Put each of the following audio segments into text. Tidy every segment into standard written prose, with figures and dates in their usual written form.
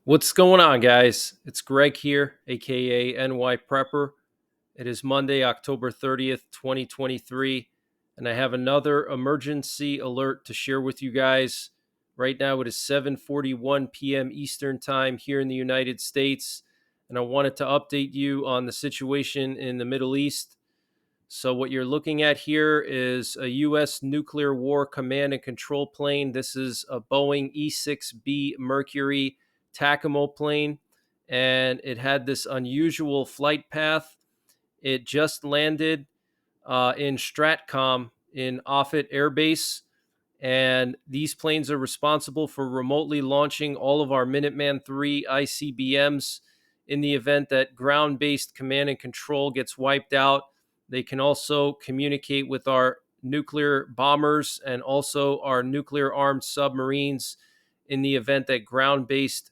What's going on, guys? It's Greg here, aka NYPrepper. It is Monday, October 30th, 2023, and I have another emergency alert to share with you guys. Right now, it is 7:41 p.m. Eastern Time here in the United States, and I wanted to update you on the situation in the Middle East. So, what you're looking at here is a U.S. nuclear war command and control plane. This is a Boeing E-6B Mercury TACAMO plane, and it had this unusual flight path. It just landed in Stratcom in Offutt Air Base, and these planes are responsible for remotely launching all of our Minuteman III ICBMs in the event that ground-based command and control gets wiped out. They can also communicate with our nuclear bombers and also our nuclear-armed submarines in the event that ground-based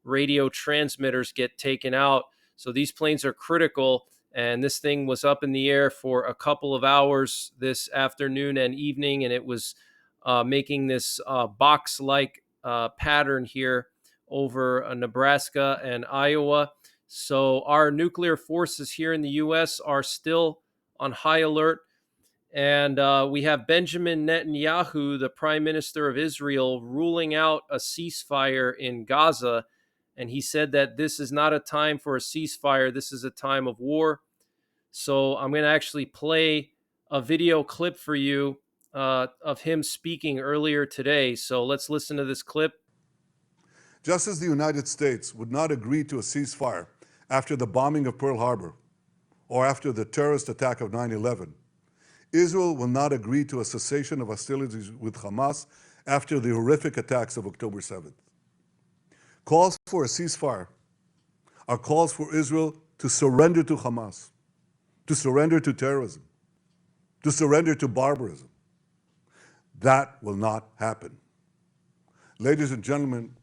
radio transmitters get taken out. So these planes are critical, and this thing was up in the air for a couple of hours this afternoon and evening, and it was making this box-like pattern here over Nebraska and Iowa. So our nuclear forces here in the U.S. are still on high alert. And we have Benjamin Netanyahu, the Prime Minister of Israel, ruling out a ceasefire in Gaza. And he said that this is not a time for a ceasefire. This is a time of war. So I'm going to actually play a video clip for you of him speaking earlier today. So let's listen to this clip. Just as the United States would not agree to a ceasefire after the bombing of Pearl Harbor or after the terrorist attack of 9/11, Israel will not agree to a cessation of hostilities with Hamas after the horrific attacks of October 7th. Calls for a ceasefire are calls for Israel to surrender to Hamas, to surrender to terrorism, to surrender to barbarism. That will not happen. Ladies and gentlemen,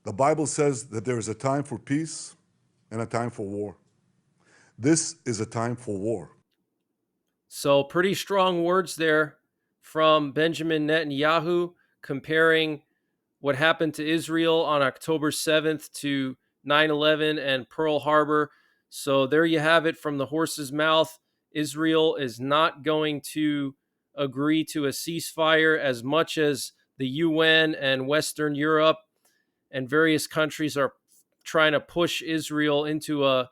the Bible says that there is a time for peace and a time for war. This is a time for war. So pretty strong words there from Benjamin Netanyahu comparing what happened to Israel on October 7th to 9/11 and Pearl Harbor. So there you have it from the horse's mouth. Israel is not going to agree to a ceasefire as much as the UN and Western Europe and various countries are trying to push Israel into a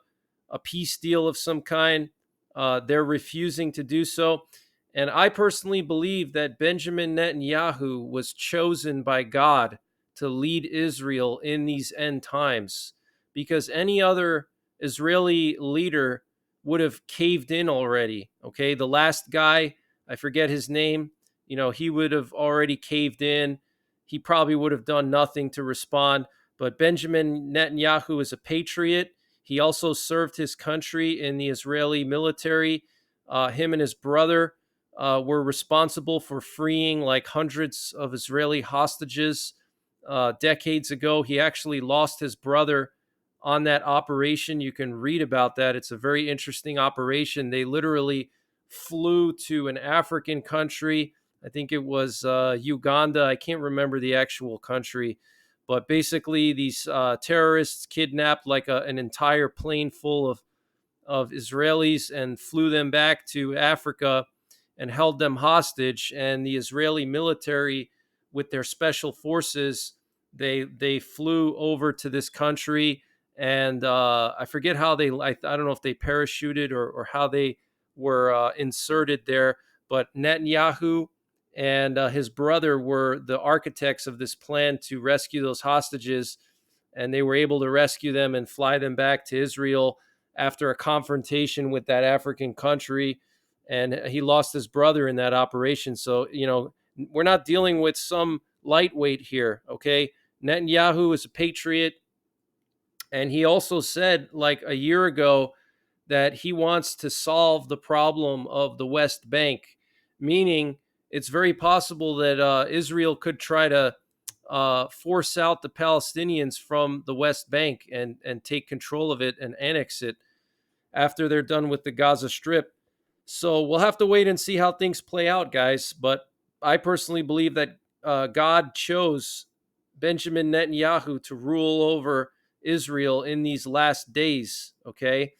peace deal of some kind. They're refusing to do so. And I personally believe that Benjamin Netanyahu was chosen by God to lead Israel in these end times, because any other Israeli leader would have caved in already. Okay. The last guy, I forget his name, he would have already caved in. He probably would have done nothing to respond. But Benjamin Netanyahu is a patriot. He also served his country in the Israeli military. Him and his brother were responsible for freeing like hundreds of Israeli hostages decades ago. He actually lost his brother on that operation. You can read about that. It's a very interesting operation. They literally flew to an African country. I think it was Uganda. I can't remember the actual country. But basically, these terrorists kidnapped like an entire plane full of Israelis and flew them back to Africa and held them hostage. And the Israeli military, with their special forces, they flew over to this country. And I forget how I don't know if they parachuted or how they were inserted there. But Netanyahu and his brother were the architects of this plan to rescue those hostages, and they were able to rescue them and fly them back to Israel after a confrontation with that African country, and he lost his brother in that operation. So, we're not dealing with some lightweight here, okay? Netanyahu is a patriot, and he also said like a year ago that he wants to solve the problem of the West Bank, meaning it's very possible that Israel could try to force out the Palestinians from the West Bank and take control of it and annex it after they're done with the Gaza Strip. So we'll have to wait and see how things play out, guys. But I personally believe that God chose Benjamin Netanyahu to rule over Israel in these last days. Okay.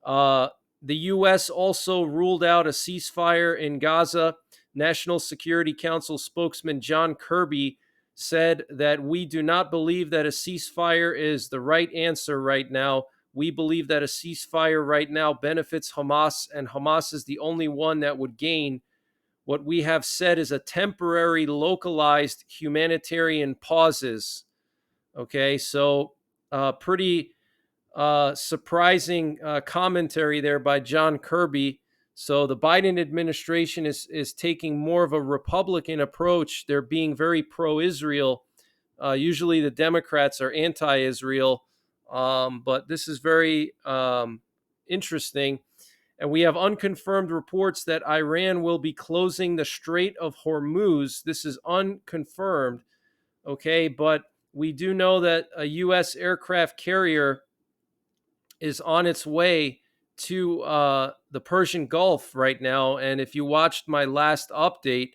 Uh, the U.S. also ruled out a ceasefire in Gaza. National Security Council spokesman John Kirby said that we do not believe that a ceasefire is the right answer right now. We believe that a ceasefire right now benefits Hamas, and Hamas is the only one that would gain. What we have said is a temporary, localized humanitarian pauses. Okay, so pretty surprising commentary there by John Kirby. So the Biden administration is taking more of a Republican approach. They're being very pro-Israel. Usually the Democrats are anti-Israel, but this is very interesting. And we have unconfirmed reports that Iran will be closing the Strait of Hormuz. This is unconfirmed, okay? But we do know that a U.S. aircraft carrier is on its way to the Persian Gulf right now. And if you watched my last update,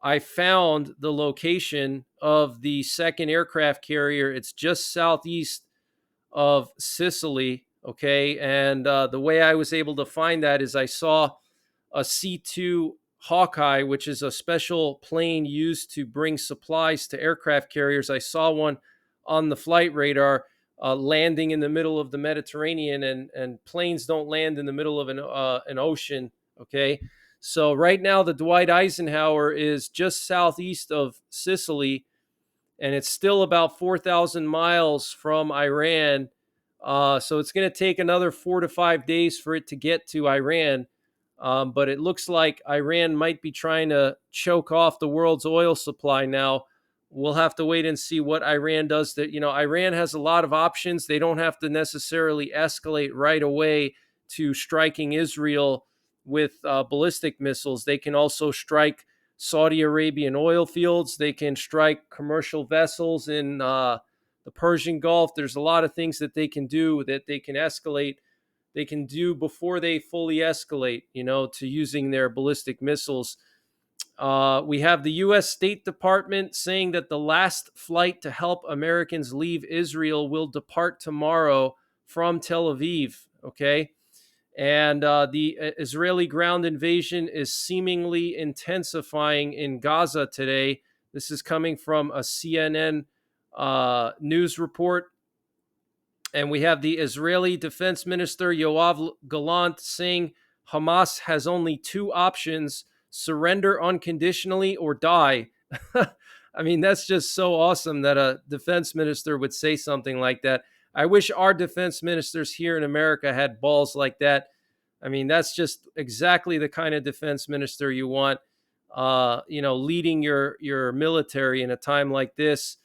I found the location of the second aircraft carrier. It's just southeast of Sicily. Okay. And the way I was able to find that is I saw a C-2 Hawkeye, which is a special plane used to bring supplies to aircraft carriers. I saw one on the flight radar landing in the middle of the Mediterranean, and planes don't land in the middle of an ocean. Okay. So right now, the Dwight Eisenhower is just southeast of Sicily, and it's still about 4,000 miles from Iran. So it's going to take another 4 to 5 days for it to get to Iran. But it looks like Iran might be trying to choke off the world's oil supply now. We'll have to wait and see what Iran does. That, Iran has a lot of options. They don't have to necessarily escalate right away to striking Israel with ballistic missiles. They can also strike Saudi Arabian oil fields. They can strike commercial vessels in the Persian Gulf. There's a lot of things that they can do, that they can escalate. They can do before they fully escalate, to using their ballistic missiles. We have the U.S. State Department saying that the last flight to help Americans leave Israel will depart tomorrow from Tel Aviv. Okay. And the Israeli ground invasion is seemingly intensifying in Gaza today. This is coming from a CNN news report. And we have the Israeli Defense Minister Yoav Gallant saying Hamas has only two options: surrender unconditionally or die. I mean, that's just so awesome that a defense minister would say something like that. I wish our defense ministers here in America had balls like that. I mean, that's just exactly the kind of defense minister you want, leading your military in a time like this.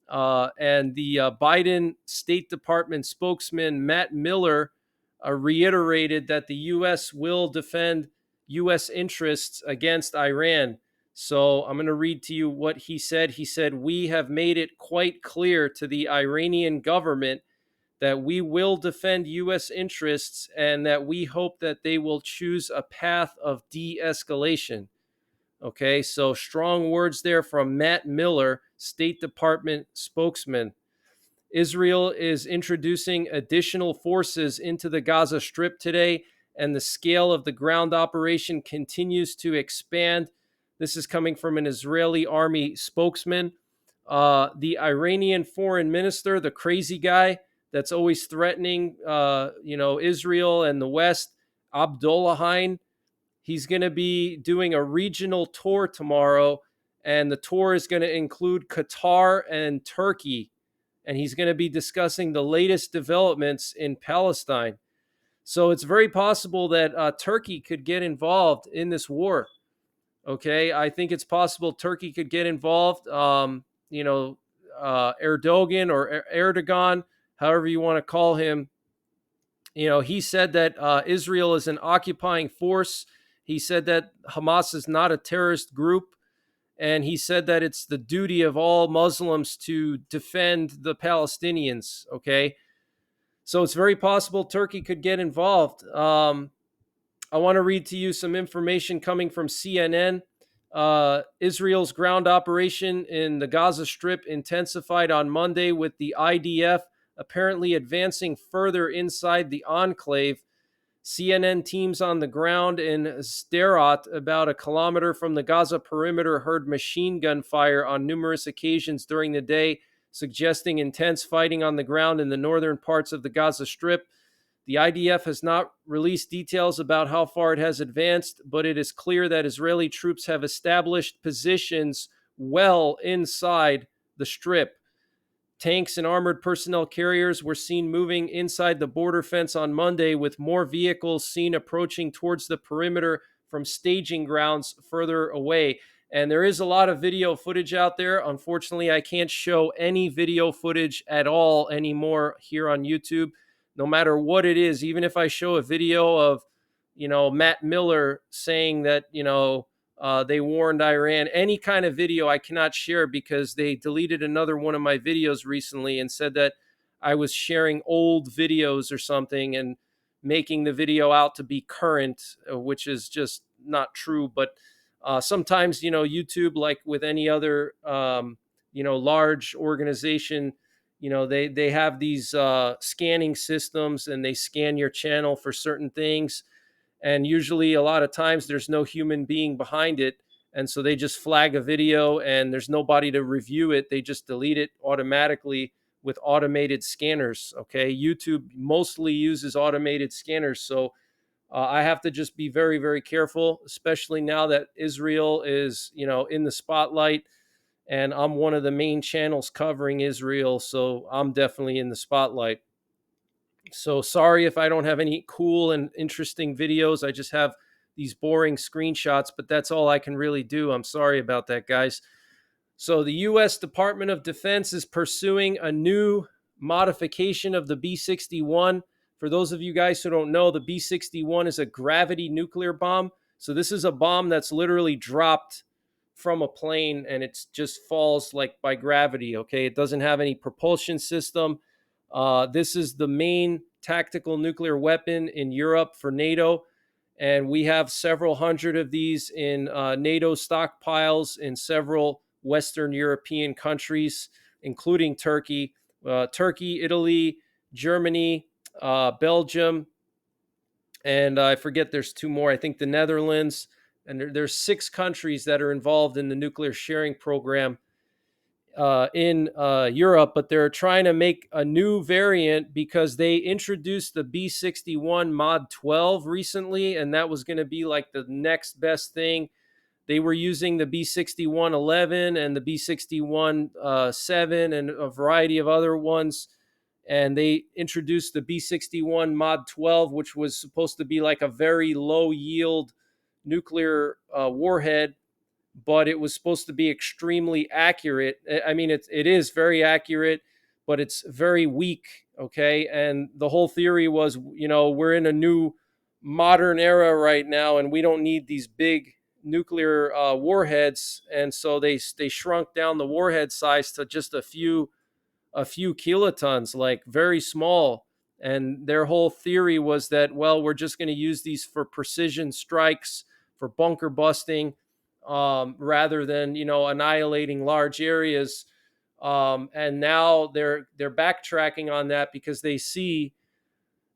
And the Biden State Department spokesman, Matt Miller, reiterated that the U.S. will defend U.S. interests against Iran. So I'm going to read to you what he said. He said, "We have made it quite clear to the Iranian government that we will defend U.S. interests and that we hope that they will choose a path of de-escalation." Okay, so strong words there from Matt Miller, State Department spokesman. Israel is introducing additional forces into the Gaza Strip today, and the scale of the ground operation continues to expand. This is coming from an Israeli army spokesman. The Iranian foreign minister, the crazy guy that's always threatening, Israel and the West, Abdullahian, he's going to be doing a regional tour tomorrow, and the tour is going to include Qatar and Turkey, and he's going to be discussing the latest developments in Palestine. So it's very possible that Turkey could get involved in this war. Okay, I think it's possible Turkey could get involved. Erdogan or Erdogan, however you want to call him, he said that Israel is an occupying force. He said that Hamas is not a terrorist group. And he said that it's the duty of all Muslims to defend the Palestinians. Okay. So it's very possible Turkey could get involved. I want to read to you some information coming from CNN. Israel's ground operation in the Gaza Strip intensified on Monday with the IDF apparently advancing further inside the enclave. CNN teams on the ground in Sderot, about a kilometer from the Gaza perimeter, heard machine gun fire on numerous occasions during the day, suggesting intense fighting on the ground in the northern parts of the Gaza Strip. The IDF has not released details about how far it has advanced, but it is clear that Israeli troops have established positions well inside the Strip. Tanks and armored personnel carriers were seen moving inside the border fence on Monday, with more vehicles seen approaching towards the perimeter from staging grounds further away. And there is a lot of video footage out there. Unfortunately, I can't show any video footage at all anymore here on YouTube, no matter what it is. Even if I show a video of, Matt Miller saying that, they warned Iran. Any kind of video I cannot share because they deleted another one of my videos recently and said that I was sharing old videos or something and making the video out to be current, which is just not true. But sometimes, YouTube, like with any other, large organization, they have these scanning systems, and they scan your channel for certain things, and usually a lot of times there's no human being behind it, and so they just flag a video and there's nobody to review it. They just delete it automatically with automated scanners. Okay, YouTube mostly uses automated scanners, so I have to just be very, very careful, especially now that Israel is, in the spotlight, and I'm one of the main channels covering Israel, so I'm definitely in the spotlight. So sorry if I don't have any cool and interesting videos. I just have these boring screenshots, but that's all I can really do. I'm sorry about that, guys. So the U.S. Department of Defense is pursuing a new modification of the B61. For those of you guys who don't know, the B61 is a gravity nuclear bomb. So this is a bomb that's literally dropped from a plane, and it just falls like by gravity. Okay, it doesn't have any propulsion system. This is the main tactical nuclear weapon in Europe for NATO, and we have several hundred of these in NATO stockpiles in several Western European countries, including Turkey, Italy, Germany, Belgium, and I forget there's two more. I think the Netherlands, and there's 6 countries that are involved in the nuclear sharing program in Europe, but they're trying to make a new variant because they introduced the B61 Mod 12 recently, and that was going to be like the next best thing. They were using the B61 11 and the B61 7 and a variety of other ones, and they introduced the B61 Mod 12, which was supposed to be like a very low yield nuclear warhead, but it was supposed to be extremely accurate. I mean, it is very accurate, but it's very weak. Okay. And the whole theory was, we're in a new modern era right now, and we don't need these big nuclear warheads. And so they shrunk down the warhead size to just a few kilotons, like very small. And their whole theory was that, well, we're just going to use these for precision strikes, for bunker busting, rather than annihilating large areas. And now they're backtracking on that because they see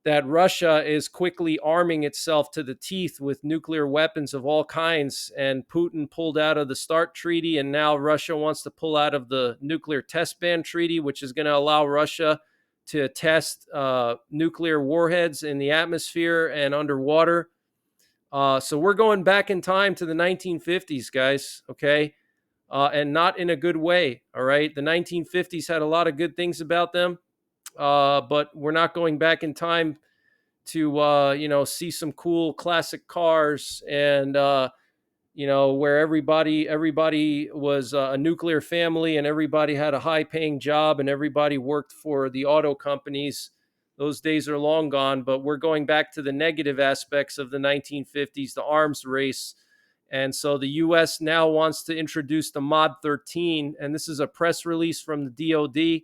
that Russia is quickly arming itself to the teeth with nuclear weapons of all kinds. And Putin pulled out of the START treaty, and now Russia wants to pull out of the nuclear test ban treaty, which is going to allow Russia to test nuclear warheads in the atmosphere and underwater. So we're going back in time to the 1950s, guys, okay? And not in a good way, all right? The 1950s had a lot of good things about them, but we're not going back in time to, see some cool classic cars and, where everybody was a nuclear family, and everybody had a high-paying job, and everybody worked for the auto companies. Those days are long gone, but we're going back to the negative aspects of the 1950s, the arms race. And so the U.S. now wants to introduce the Mod 13, and this is a press release from the DoD.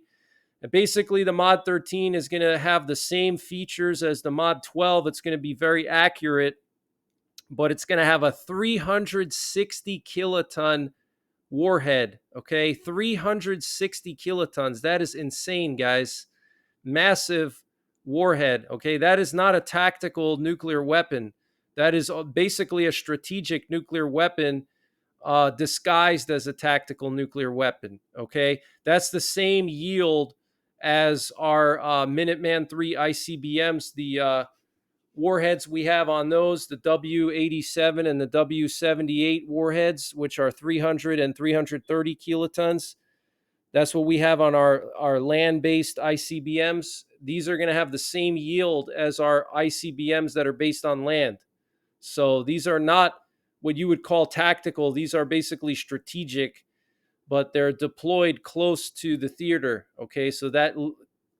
And basically, the Mod 13 is going to have the same features as the Mod 12. It's going to be very accurate, but it's going to have a 360 kiloton warhead. Okay, 360 kilotons. That is insane, guys. massive warhead. Okay, that is not a tactical nuclear weapon. That is basically a strategic nuclear weapon disguised as a tactical nuclear weapon. Okay, that's the same yield as our Minuteman III ICBMs, the warheads we have on those, the W87 and the W78 warheads, which are 300 and 330 kilotons. That's what we have on our land-based ICBMs. These are going to have the same yield as our ICBMs that are based on land. So these are not what you would call tactical. These are basically strategic, but they're deployed close to the theater. Okay, so that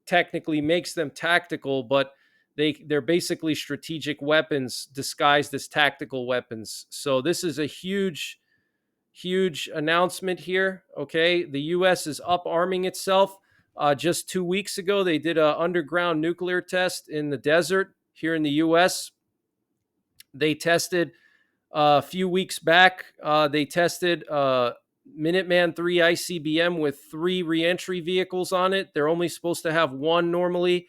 technically makes them tactical, but they're basically strategic weapons disguised as tactical weapons. So this is a huge announcement here. Okay, the U.S. is up arming itself. Just 2 weeks ago, they did an underground nuclear test in the desert here in the U.S. They tested a few weeks back. They tested Minuteman III ICBM with 3 reentry vehicles on it. They're only supposed to have 1 normally,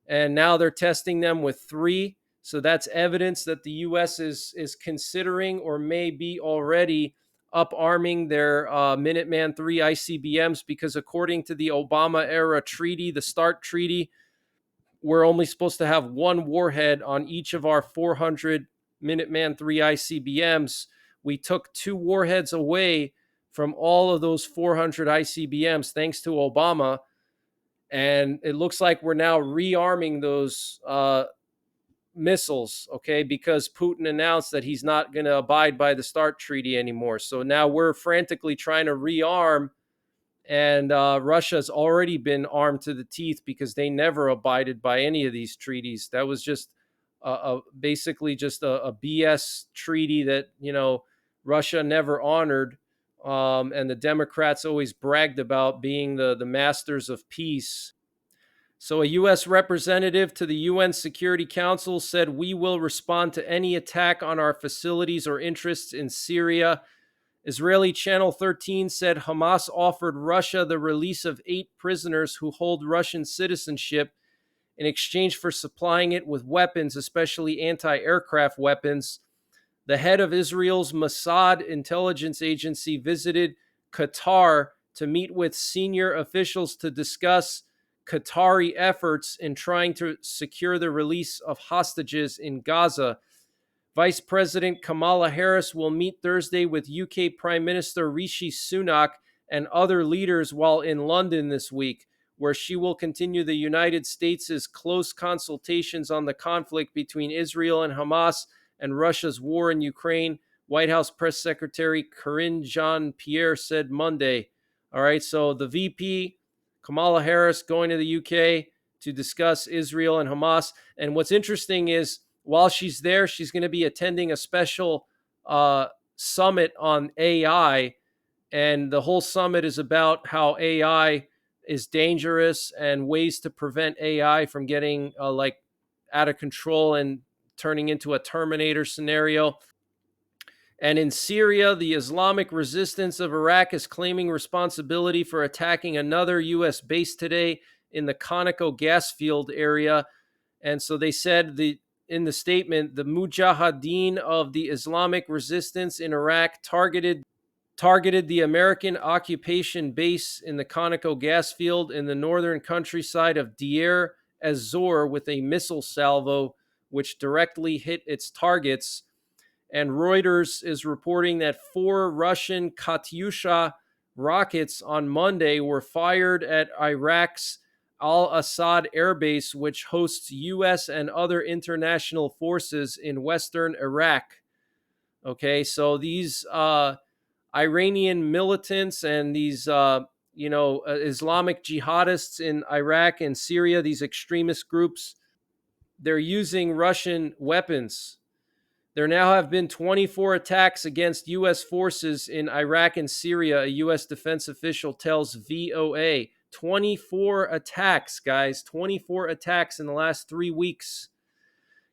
and now they're testing them with 3. So that's evidence that the U.S. is considering or may be already up arming their Minuteman III ICBMs, because according to the Obama era treaty, the START treaty, we're only supposed to have 1 warhead on each of our 400 Minuteman III ICBMs. We took 2 warheads away from all of those 400 ICBMs thanks to Obama, and it looks like we're now rearming those missiles, okay, because Putin announced that he's not going to abide by the START treaty anymore. So now we're frantically trying to rearm, and Russia's already been armed to the teeth because they never abided by any of these treaties. That was just basically just a BS treaty that, Russia never honored. And the Democrats always bragged about being the masters of peace. So a U.S. representative to the UN Security Council said, "We will respond to any attack on our facilities or interests in Syria." Israeli Channel 13 said Hamas offered Russia the release of 8 prisoners who hold Russian citizenship in exchange for supplying it with weapons, especially anti-aircraft weapons. The head of Israel's Mossad intelligence agency visited Qatar to meet with senior officials to discuss Qatari efforts in trying to secure the release of hostages in Gaza. Vice President Kamala Harris will meet Thursday with UK Prime Minister Rishi Sunak and other leaders while in London this week, where she will continue the United States' close consultations on the conflict between Israel and Hamas and Russia's war in Ukraine, White House Press Secretary Karine Jean-Pierre said Monday. All right, so the VP, Kamala Harris, going to the UK to discuss Israel and Hamas. And what's interesting is, while she's there, she's going to be attending a special summit on AI. And the whole summit is about how AI is dangerous and ways to prevent AI from getting out of control and turning into a Terminator scenario. And in Syria, the Islamic resistance of Iraq is claiming responsibility for attacking another U.S. base today in the Conoco gas field area. And so they said in the statement, the Mujahideen of the Islamic resistance in Iraq targeted the American occupation base in the Conoco gas field in the northern countryside of Deir ez-Zor with a missile salvo, which directly hit its targets. And Reuters is reporting that 4 Russian Katyusha rockets on Monday were fired at Iraq's Al-Assad Air Base, which hosts U.S. and other international forces in western Iraq. Okay, so these Iranian militants and these Islamic jihadists in Iraq and Syria, these extremist groups, they're using Russian weapons. There now have been 24 attacks against U.S. forces in Iraq and Syria, a U.S. defense official tells VOA. 24 attacks, guys. 24 attacks in the last 3 weeks.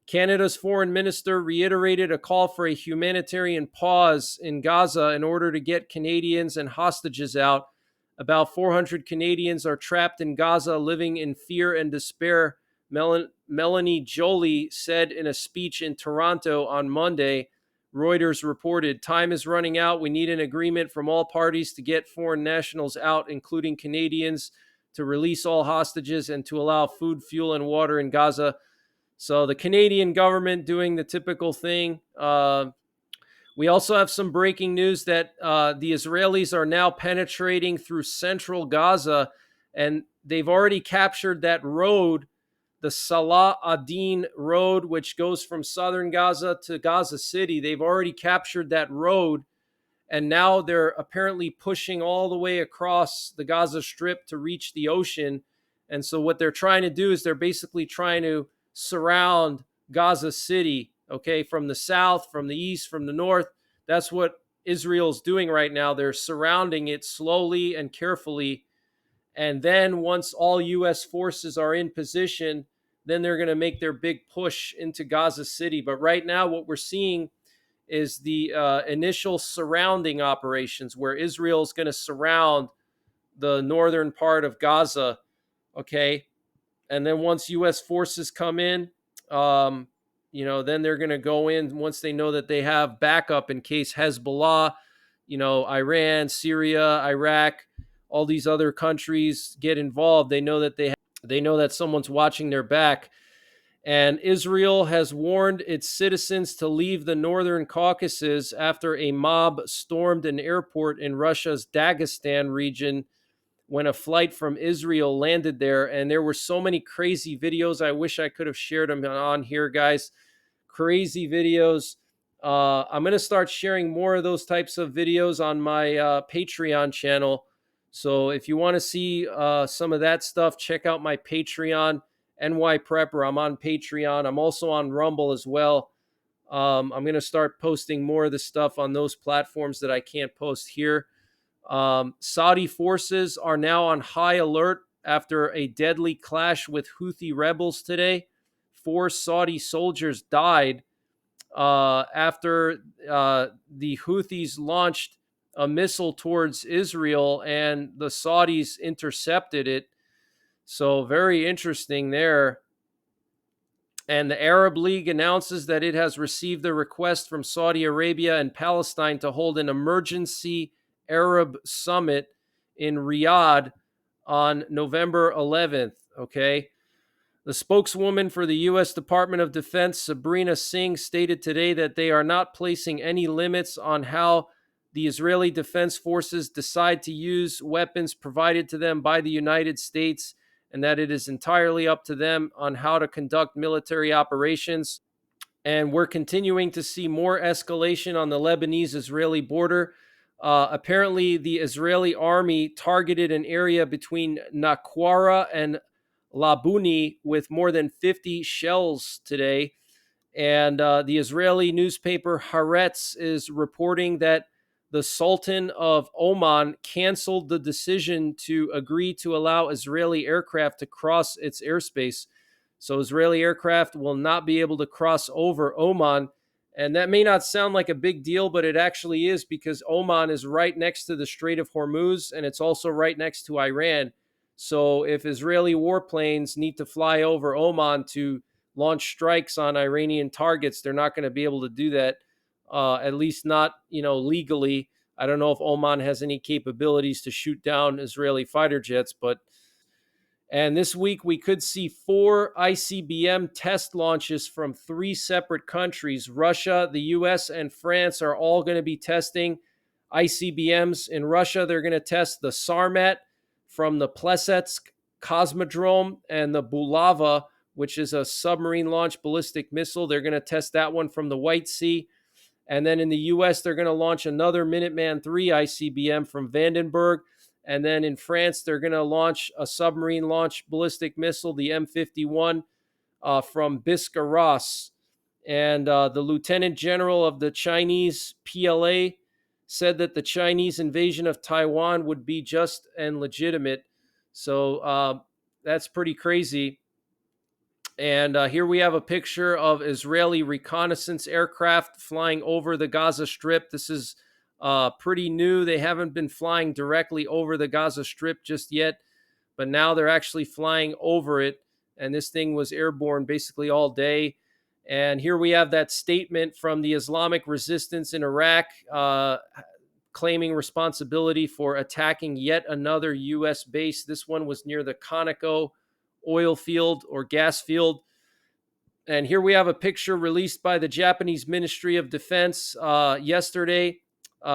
Canada's foreign minister reiterated a call for a humanitarian pause in Gaza in order to get Canadians and hostages out About 400 Canadians are trapped in Gaza, living in fear and despair, Melanie Joly said in a speech in Toronto on Monday. Reuters reported, "Time is running out. We need an agreement from all parties to get foreign nationals out, including Canadians, to release all hostages and to allow food, fuel, and water in Gaza." So the Canadian government doing the typical thing. We also have some breaking news that the Israelis are now penetrating through central Gaza, and they've already captured that road, the Salah ad-Din road, which goes from southern Gaza to Gaza City. They've already captured that road, and now they're apparently pushing all the way across the Gaza Strip to reach the ocean. And so what they're trying to do is they're basically trying to surround Gaza City, okay, from the south, from the east, from the north. That's what Israel's doing right now. They're surrounding it slowly and carefully. And then once all U.S. forces are in position, then they're going to make their big push into Gaza City. But right now, what we're seeing is the initial surrounding operations where Israel is going to surround the northern part of Gaza, okay? And then once U.S. forces come in, then they're going to go in once they know that they have backup in case Hezbollah, Iran, Syria, Iraq, all these other countries get involved. They know that someone's watching their back. And Israel has warned its citizens to leave the northern Caucasus after a mob stormed an airport in Russia's Dagestan region when a flight from Israel landed there. And there were so many crazy videos. I wish I could have shared them on here, guys. Crazy videos. I'm going to start sharing more of those types of videos on my Patreon channel. So if you want to see some of that stuff, check out my Patreon. NYPrepper. I'm on Patreon. I'm also on Rumble as well. I'm going to start posting more of the stuff on those platforms that I can't post here. Saudi forces are now on high alert after a deadly clash with Houthi rebels today. 4 Saudi soldiers died after the Houthis launched a missile towards Israel and the Saudis intercepted it. So very interesting there. And the Arab League announces that it has received a request from Saudi Arabia and Palestine to hold an emergency Arab summit in Riyadh on November 11th. Okay. The spokeswoman for the U.S. Department of Defense, Sabrina Singh, stated today that they are not placing any limits on how the Israeli Defense Forces decide to use weapons provided to them by the United States, and that it is entirely up to them on how to conduct military operations. And we're continuing to see more escalation on the Lebanese-Israeli border. Apparently, the Israeli army targeted an area between Nakwara and Labuni with more than 50 shells today. And the Israeli newspaper Haaretz is reporting that the Sultan of Oman canceled the decision to agree to allow Israeli aircraft to cross its airspace. So Israeli aircraft will not be able to cross over Oman. And that may not sound like a big deal, but it actually is, because Oman is right next to the Strait of Hormuz, and it's also right next to Iran. So if Israeli warplanes need to fly over Oman to launch strikes on Iranian targets, they're not going to be able to do that. At least not, legally. I don't know if Oman has any capabilities to shoot down Israeli fighter jets, and this week we could see 4 ICBM test launches from 3 separate countries. Russia, the US, and France are all going to be testing ICBMs. In Russia, they're going to test the Sarmat from the Plesetsk Cosmodrome and the Bulava, which is a submarine-launched ballistic missile. They're going to test that one from the White Sea. And then in the U.S., they're going to launch another Minuteman III ICBM from Vandenberg. And then in France, they're going to launch a submarine-launched ballistic missile, the M51, from Biscarrosse. And the lieutenant general of the Chinese PLA said that the Chinese invasion of Taiwan would be just and legitimate. So that's pretty crazy. And here we have a picture of Israeli reconnaissance aircraft flying over the Gaza Strip. This is pretty new. They haven't been flying directly over the Gaza Strip just yet, but now they're actually flying over it. And this thing was airborne basically all day. And here we have that statement from the Islamic resistance in Iraq, claiming responsibility for attacking yet another U.S. base. This one was near the Conoco oil field or gas field. And here we have a picture released by the Japanese Ministry of Defense yesterday,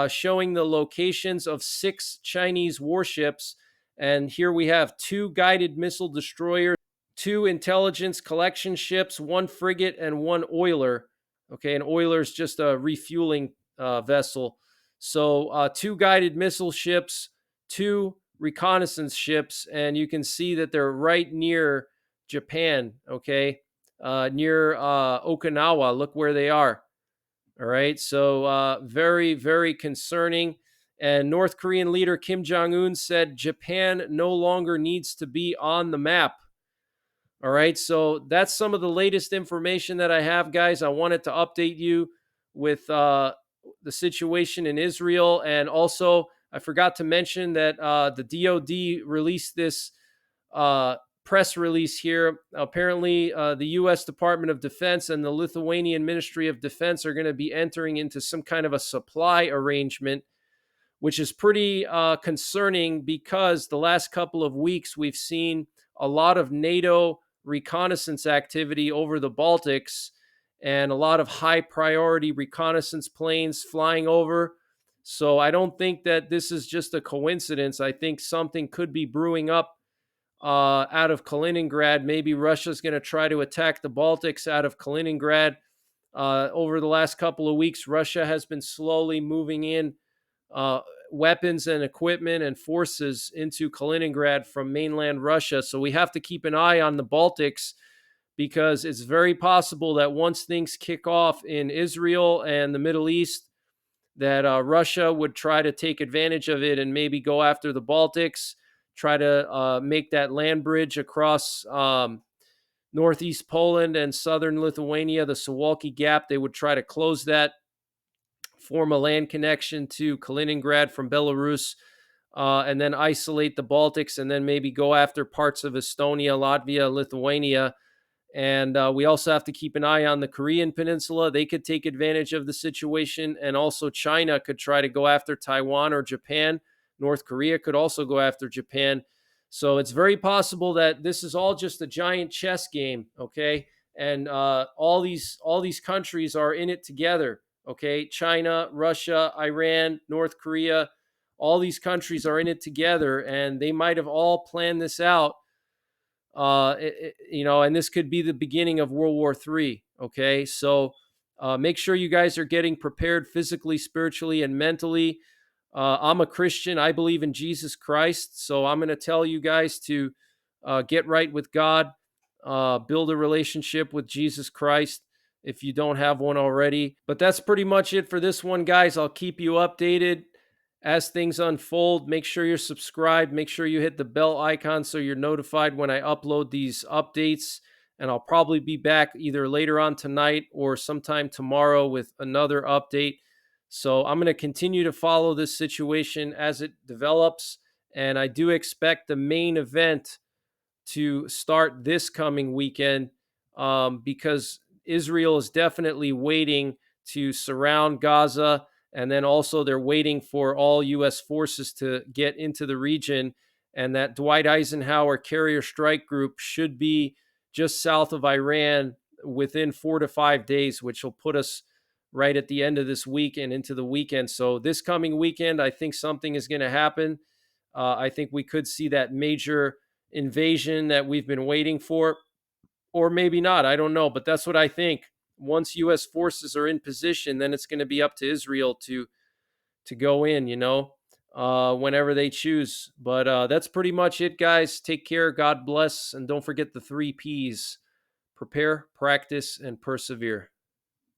showing the locations of 6 Chinese warships. And here we have 2 guided missile destroyers, 2 intelligence collection ships, 1 frigate, and 1 oiler. Okay, an oiler is just a refueling vessel. So 2 guided missile ships, 2 reconnaissance ships, and you can see that they're right near Japan, okay, near Okinawa. Look where they are. All right, so very, very concerning. And North Korean leader Kim Jong-un said Japan no longer needs to be on the map. All right, so that's some of the latest information that I have, guys. I wanted to update you with the situation in Israel. And also, I forgot to mention that the DoD released this press release here. Apparently, the U.S. Department of Defense and the Lithuanian Ministry of Defense are going to be entering into some kind of a supply arrangement, which is pretty concerning because the last couple of weeks we've seen a lot of NATO reconnaissance activity over the Baltics and a lot of high priority reconnaissance planes flying over. So I don't think that this is just a coincidence. I think something could be brewing up out of Kaliningrad. Maybe Russia's going to try to attack the Baltics out of Kaliningrad. Over the last couple of weeks, Russia has been slowly moving in weapons and equipment and forces into Kaliningrad from mainland Russia. So we have to keep an eye on the Baltics because it's very possible that once things kick off in Israel and the Middle East, that Russia would try to take advantage of it and maybe go after the Baltics, try to make that land bridge across northeast Poland and southern Lithuania, the Suwalki Gap. They would try to close that, form a land connection to Kaliningrad from Belarus, and then isolate the Baltics, and then maybe go after parts of Estonia, Latvia, Lithuania. And we also have to keep an eye on the Korean Peninsula. They could take advantage of the situation. And also China could try to go after Taiwan or Japan. North Korea could also go after Japan. So it's very possible that this is all just a giant chess game, okay? And all these countries are in it together. Okay, China, Russia, Iran, North Korea, all these countries are in it together, and they might have all planned this out. And this could be the beginning of World War III. Okay, so make sure you guys are getting prepared physically, spiritually, and mentally. I'm a Christian. I believe in Jesus Christ, so I'm going to tell you guys to get right with God, build a relationship with Jesus Christ if you don't have one already. But that's pretty much it for this one, guys. I'll keep you updated as things unfold. Make sure you're subscribed. Make sure you hit the bell icon so you're notified when I upload these updates. And I'll probably be back either later on tonight or sometime tomorrow with another update. So I'm going to continue to follow this situation as it develops. And I do expect the main event to start this coming weekend because Israel is definitely waiting to surround Gaza. And then also they're waiting for all U.S. forces to get into the region. And that Dwight Eisenhower carrier strike group should be just south of Iran within 4 to 5 days, which will put us right at the end of this week and into the weekend. So this coming weekend, I think something is going to happen. I think we could see that major invasion that we've been waiting for, or maybe not. I don't know, but that's what I think. Once U.S. forces are in position, then it's going to be up to Israel to go in, whenever they choose. But that's pretty much it, guys. Take care. God bless. And don't forget the 3 Ps: prepare, practice, and persevere.